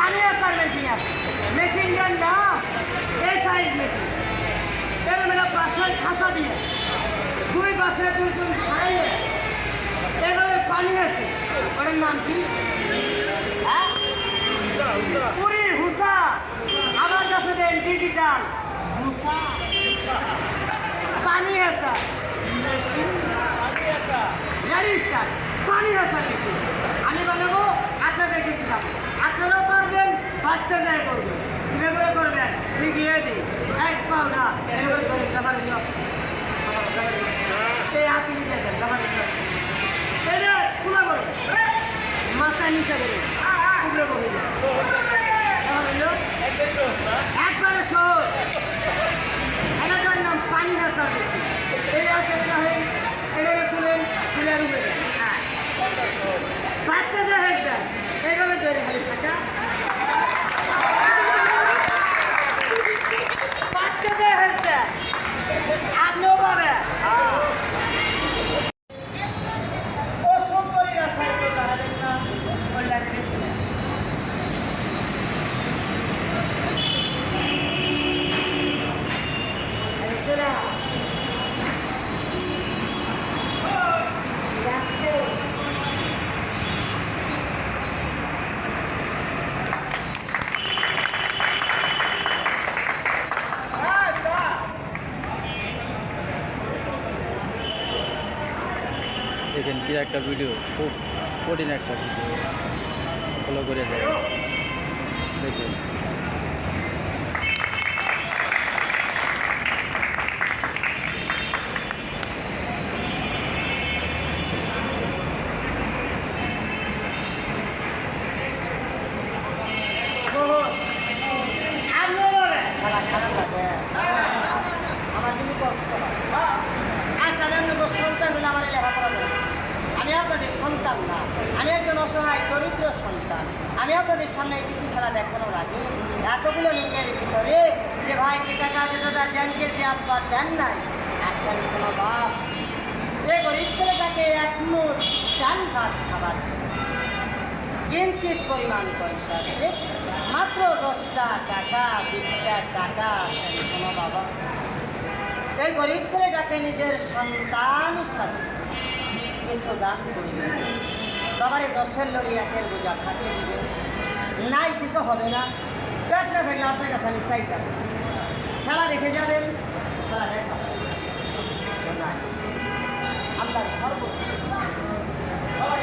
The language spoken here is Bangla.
পানি আসার মেশিন আছে, মেশিনটার নাম সাইজ মেশিন। এরকম একটা বাসার খাঁচা দিয়ে দুই বাসে দুইজন খাইয়ে এভাবে পানি আছে, ওটার নাম কি? হ্যাঁ, পুরি হুসা। আমার কাছে দেন ডিজিটাল হুসা পানি আসা মেশিন, পানি আসা মেশিন আমি বানাবো, আপনাদেরকে শেখাবো। আপনারাও পারবেন, বাচ্চা যায় করবেন। কিভাবে করে করবেন শিখিয়ে দিই। এক পাউডা এগুলো করে ব্যবহার এই হাতে নিয়ে দেন, ব্যবহার এটা তুলা করবেন, মাথায় নিচে দেবেন, টুকরো বসে যায় একবারে সহজ। এটার নাম পানি হাসার বেশি। এই হাতে এটা হয়ে এটাকে তুলেন, তুলে রুমে দেন। হ্যাঁ, বাচ্চা যা হয়ে যায় এইভাবে তৈরি খালি থাকা বাচ্চা যা হয়ে যায় আপনিও পাবেন। ওষুধ করি রাসায়নিক দাঁড়াবেন না, বললেন বেশি না। দেখেন কি একটা ভিডিও, খুব কঠিন একটা ভিডিও, ফলো করে যায় দেখেন। আমি আপনাদের সন্তান না, আমি একজন অসহায় দরিদ্র সন্তান। আমি আপনাদের সামনে কিছু খেলা দেখানোর আগে এতগুলো লোকের ভিতরে যে ভাই যে টাকা যেটা ব্যাংকে যে আব্বা দেন নাই, আসেন কোনো বাপ এ গরিব ছেলেটাকে এক মুঠ চান ভাত খাবার কিঞ্চিত পরিমাণ পয়সা আছে, মাত্র 10টা টাকা 20টা টাকা, কোনো বাবা এই গরিব ছেলেটাকে নিজের সন্তান হিসাবে কিছু দান করবে। বাবারে 10-এর লরি 1-এর বোঝা খাটিয়ে দিবে, নাই দিতে হবে না। পেট না ফেলে আপনার কাছে আমি চাই যাবেন, খেলা দেখে যাবেন, খেলা দেখা আল্লাহ সর্বশেষ বাবার